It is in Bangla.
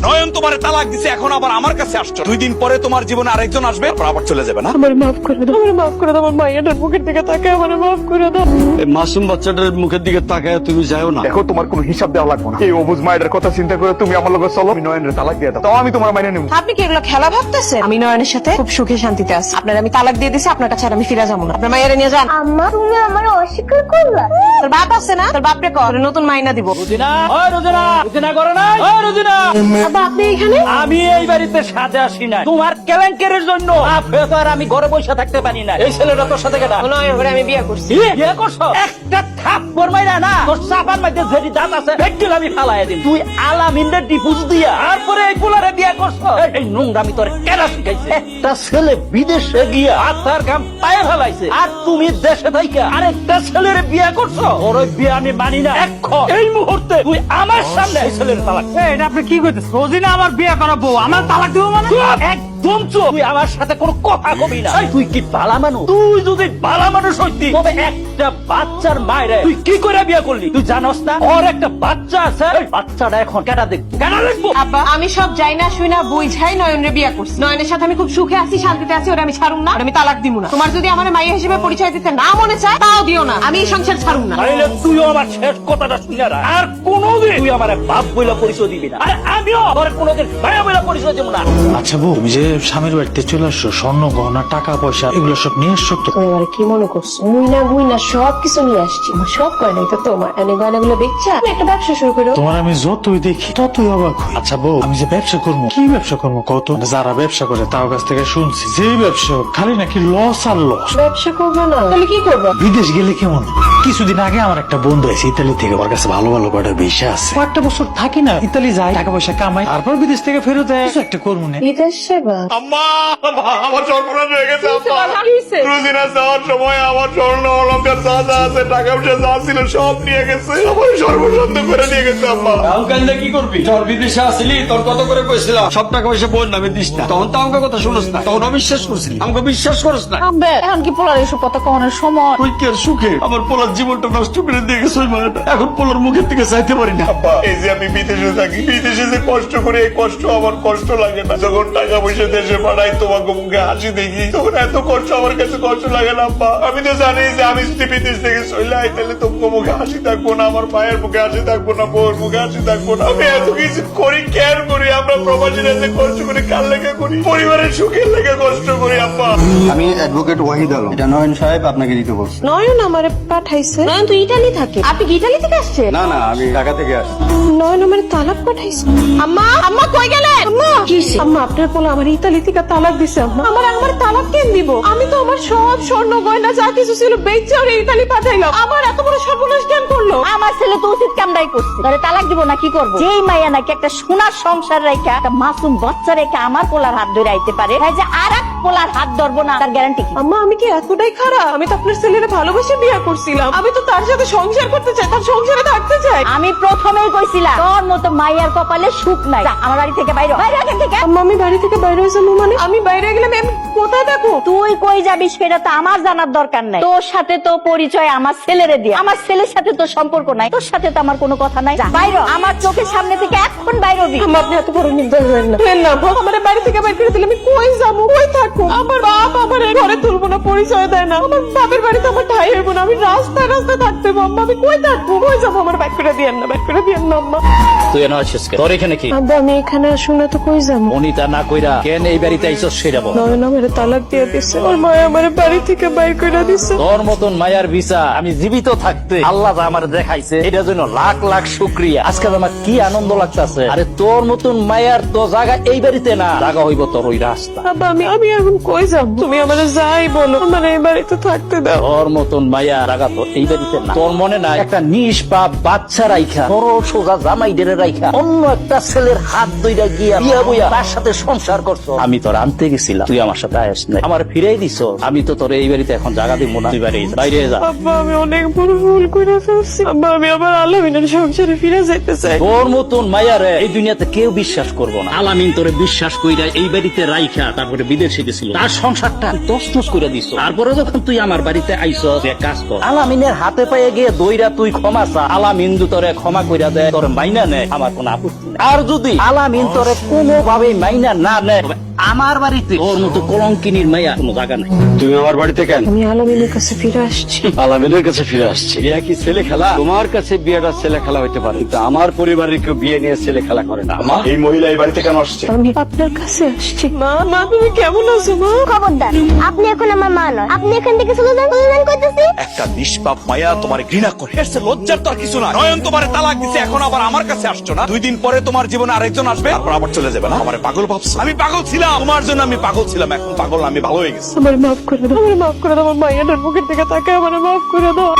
নয়ন তোমারে তালাক দিছে, এখন আবার আমার কাছে আসছো। 2 দিন পরে তোমার জীবনে আরেকজন আসবে, তারপর আবার চলে যাবে না? আমার মাফ করে দাও, আমার মাফ করে দাও, আমার মায়ের মুখের দিকে তাকায় আমার মাফ করে দাও। এই মাসুম বাচ্চাটার মুখের দিকে তাকায় তুমি যাও না। দেখো, তোমার কোনো হিসাব দেওয়া লাগবে না। এই অবুজ মায়ের কথা চিন্তা করে তুমি আমার লগে চলো, আমি নয়নের তালাক দিয়ে দাও, তাও আমি তোমার মাইনে নেব। আপনি কি এগুলো খেলা ভাবতেছেন? আমি নয়নের সাথে খুব সুখে শান্তিতে আছি। আপনার আমি তালাক দিয়ে দিছি, আপনার কাছে আর আমি ফিরে যাবো না। আপনার মায়ের নিয়ে যান। আম্মা, তুমি আমার অস্বীকার করলা? তোর বাপ আছে না, তোর বাপরে কর, নতুন মাইনা দিব। আব্বা, আপনি এখানে? আমি এই বাড়িতে সাথে আসি না তোমার কেলেঙ্কারের জন্য। আর আমি ঘরে বসে থাকতে পারি না। এই ছেলেটা তোর সাথে কেটা? নয়ন ঘরে আমি বিয়ে করছি। বিয়ে করছো? একটা থাপ্পড় মাইরা না তোর চাপার মধ্যে যেটি দাঁত আছে ভেটকিল আমি ফালাই দিই। তুই আলামিনের ডিপুজ দিয়া তারপরে এই পোলারে বিয়ে করছো? এই নোংরামি তোর কেনা শিখাইছে? একটা ছেলে বিদেশে গিয়া আত্মার গাম পায়ে ফেলাইছে, আর তুমি দেশে থাইকা আরেকটা ছেলের বিয়ে করছো? ওর ওই বিয়ে আমি মানি না। এই মুহূর্তে তুই আমার সামনে এই ছেলের তালাক। এটা আপনি কি করতেছেন? রোজিনা আমার বিয়ে করাবো, আমার তালাক দিব মানে? একদম চুপ! তুই আমার সাথে কোনো কথা কবি না। এই, তুই কি ভালা মানুষ? তুই যদি ভালা মানুষ হইতি তবে একটা বাচ্চার মায়ের তুই কি করে বিয়ে করলি? তুই জানোস না ওর একটা বাচ্চা আছে? এই বাচ্চাটা এখন কেটা দেখবো, কেটা দেখবো? আব্বা, আমি সব যাই না শুই না বুঝাই নয়নের বিয়ে করছি। নয়নের সাথে আমি খুব সুখে আছি, শান্তিতে আছি, ওরা আমি ছাড়ুম না, ওরা আমি তালাক দিব না। তোমার যদি আমার মাইয়া হিসেবে পরিচয় দিতে না মনে চায় তাও দিও না, আমি এই সংসার ছাড়ুম না। তাইলে তুইও আমার শেষ কথাটা শুনে রাখ। আর কোনোদিন তুই আমার বাপ বইলা পরিচয় দিবি না, আর আমিও তোর কোনোদিন ভাইয়া বইলা পরিচয় দিব না। আচ্ছা বউ, তুমি যে স্বামীর বাড়িতে চলে আসছো, স্বর্ণ গহনা টাকা পয়সা এগুলো সব নিয়ে আসছো তো? তুমি এবার কি মনে করছো? গুইনা সব কিছু নিয়ে আসছি। আমার সব গয়নাই তো তোমার। এনে গয়নাগুলো বেচা আমি একটা ব্যবসা শুরু করো। তোমার আমি যতই দেখি ততই অবাক হই। আচ্ছা বউ, আমি যে ব্যবসা করবো, কি ব্যবসা করবো কত? যারা ব্যবসা করে তার কাছ থেকে শুনছি যে ব্যবসা হোক, খালি নাকি লস আর লস। ব্যবসা করবো না তাহলে কি করবো? বিদেশ গেলে কেমন? কিছুদিন আগে আমার একটা বন্ধু আছে ইতালি থেকে, ওর কাছে ভালো ভালো কয়টা ভিসা আছে। কয়েকটা বছর থাকি না, ইতালি যায়, টাকা পয়সা কামাই, তারপর বিদেশ থেকে ফেরত দেয়। কিছু একটা করবো না। বিদেশ সেবা? আম্মা, আমার সর্বনাশ হয়ে গেছে আম্মা। রোজিনা যাওয়ার সময় আমার স্বর্ণ অলংকার যা যা আছে, টাকা পয়সা যা ছিল সব নিয়ে গেছে, আমার সর্বসন্দ করে নিয়ে গেছে আম্মা। কাউকে কি করবি? তোর বিদেশে আসলি, তোর কত করে কইছিলাম সব টাকা পয়সা বোন নামে দিস না। তখন তো আমাকে কথা শুনস না, তখন অবিশ্বাস করছিলি, আমাকে বিশ্বাস করস না। এখন কি পোলার এসব কথা কখনোর সময়? তুই কি আর সুখে আমার পোলার জীবনটা নষ্ট করে দিয়ে গেছে ওই মায়াটা? এখন পোলার মুখের দিকে চাইতে পারি না। আব্বা, এই যে আমি বিদেশে থাকি, বিদেশে যে কষ্ট করে, এই কষ্ট আমার কষ্ট লাগে না। যখন টাকা পয়সা দেশে পাঠাই, তোমাকে মুখে হাসি দেখি, তখন এত কষ্ট আমার কাছে কষ্ট লাগে না আব্বা। আমি তো জানি যে আমি যদি বিদেশ থেকে চলে আই, তাহলে তোমাকে মুখে হাসি থাকবো না, আমার মায়ের মুখে হাসি থাকবো না, বউর মুখে হাসি থাকবো না। আমি এত কিছু করি, কেয়ার করি, আমরা প্রবাসীরা যে কষ্ট করি, কার লেগে করি? পরিবারের সুখের লেগে কষ্ট করি আব্বা। আমি অ্যাডভোকেট ওয়াহিদ আলম, এটা নয়ন সাহেব আপনাকে দিতে বলছে। নয়ন আমারে পাঠাইছে। নয়ন তো ইটালি থাকে। আপনি কি ইটালি থেকে আসছে? না না, আমি ঢাকা থেকে আসছি। নয়ন আমারে তালাক পাঠাইছে। আম্মা, আম্মা কই গেলেন? আম্মা, কিসে? আম্মা, আপনার পোলা আমার ইতালি থেকে তালাক দিছে। আম্মা, আমার তালাক কেন দিব? আমি তো আমার সব স্বর্ণ গয়না যা কিছু ছিল বেচে ওরে ইতালি পাঠাইলাম। আমার এত বড় সর্বনাশ কেন করলো? আমার ছেলে তো উচিত কামড়াই করছে। তাহলে তালাক দিব না কি করবো? যেই মাইয়া নাকি একটা সোনার সংসার রেখা, একটা মাসুম বাচ্চা রেখা আমার পোলার হাত ধরে আইতে পারে, তাই যে আর এক পোলার হাত ধরবো না তার গ্যারান্টি কি? আম্মা, আমি কি এতটাই খারাপ? আমি তো আপনার ছেলের ভালোবেসে বিয়ে করছিলাম। আমি তো তার সাথে সংসার করতে চাই, তার সংসারে থাকতে চাই। আমি প্রথমেই কইছিলাম তোর মতো মাইয়ার কপালে সুখ নাই। যা, আমার বাড়ি থেকে বাইরে হ। বাইরে এখান থেকে। আম্মা, আমি বাড়ি থেকে বাইরে হয়ে যাবো মানে? আমি বাইরে গেলে আমি কোথায় থাকবো? তুই কই যাবি সেটা তো আমার জানার দরকার নাই। তোর সাথে তো পরিচয় আমার ছেলেরে দিয়ে। আমার ছেলের সাথে তো সম্পর্ক নাই, তোর সাথে তো আমার কোনো কথা নাই। যা, বাইরে হ। আমার চোখের সামনে থেকে এখন বাইরে হবি। আম্মা, আপনি এত বড় নির্দয় হবেন না। হবেন না আম্মা। আমার বাড়ি থেকে বাইরে করে দিলে আমি কই যাবো, কই থাকবো? আমার বাপ আমার ঘরে তুলবো না, পরিচয় দেয় না। আমার বাপের বাড়িতে আমার ঠাই হইব না, আমি রাস্তায় রাস্তায় থাকতে হইব। আম্মা, আমি কই থাকবো, কই যাবো? আমার বাইক করে দিয়েন না, বাইক করে দিয়েন না আম্মা। তুই এনে আসছিস কেন? তোর এখানে কি? আব্বা, আমি এখানে আসুন না তো কই যাবো? অনিতা না কইরা কেন এই বাড়িতে আইছস সেটা বল। নয়ন আমার তালাক দিয়ে দিছে, আমার মা আমার বাড়ি থেকে বাইর করে দিছে। তোর মতন মায়ার ভিসা আমি জীবিত থাকতে আল্লাহ যা আমার দেখাইছে এটার জন্য লাখ লাখ শুকরিয়া। আজকে আমার কি আনন্দ লাগতাছে। আরে তোর মতন মায়ার তো জায়গা এই বাড়িতে না, জায়গা হইব তোর ওই রাস্তা। আব্বা, আমি এখন কই যাবো? তুমি আমার যাই বলো, আমার এই বাড়িতে থাকতে দাও। তোর মতন মায়া জায়গা তো এই বাড়িতে না। তোর মনে নাই একটা নিষ্পাপ বাচ্চা রাইখা, বড় সোজা জামাই ডেরে রাইখা অন্য একটা ছেলের হাত ধইরা গিয়া বিয়া বইয়া তার সাথে সংসার করছো? আমি তোর আনতে গেছিলাম, তুই আমার সাথে আইস নাই, আমার ফিরাই দিছ। আমি তো তোর এই বাড়িতে এখন জায়গা দিব না, তুই বাইরে যা। আব্বা, আমি অনেক বড় ভুল করে ফেলছি। আব্বা, আমি আবার আলামিনের সংসারে ফিরে যাইতে চাই। তোর মতন মায়ারে এই দুনিয়াতে কেউ বিশ্বাস করবো না। আলামিন তোরে বিশ্বাস কইরা এই বাড়িতে রাইখা তারপরে বিদেশে গেছিল, তার সংসারটা তছনছ করে দিছ। তারপরে যখন তুই আমার বাড়িতে আইছস, এক কাজ কর, আলামিনের হাতে পায়ে গিয়ে দইরা তুই ক্ষমা চা। আলামিন তোরে ক্ষমা কইরা দেয়, তোর মাইনা নেয়। আমার কোনো আপত্তি নেই। আর যদি আলামিন তোরে কোনো ভাবে মাইনা না নেয় তবে আমার বাড়িতে ওর মতো কলঙ্কিনীর মাইয়া কোনো জায়গা নাই। তুমি আমার বাড়িতে কেন? আমি আলমিনের কাছে ফিরে আসছি। আলামিনের কাছে ফিরে আসছি। বিয়ে কি ছেলে খেলা? তোমার কাছে বিয়েটা ছেলে খেলা হইতে পারে, কিন্তু আমার পরিবারের কেউ বিয়ে নিয়ে ছেলে খেলা করে না। মা, এই মহিলা এই বাড়িতে কেন আসছে? আমি আপনার কাছে আসছি। মা, মা তুমি কেমন আছো মা? খবরদার, আপনি এখন আমার মা নয়, আপনি এখান থেকে চলে যান করতেছি। একটা নিষ্পাপ মায়া তোমার ঘৃণা করে, এর চেয়ে লজ্জার তো আর কিছু না। নয়ন তোমার তালাক দিছে, এখন আবার আমার কাছে আসছো না? 2 দিন পরে তোমার জীবনে আরেকজন আসবে, তারপর আবার চলে যাবে না? আমার পাগল ভাবছো? আমি পাগল ছিলাম, তোমার জন্য আমি পাগল ছিলাম, এখন পাগল না, আমি ভালো হয়ে গেছি। আমার মাফ করে দাও, আমার মাফ করে দাও, আমার মায়ের মুখের দিকে তাকায় আমার মাফ করে দাও।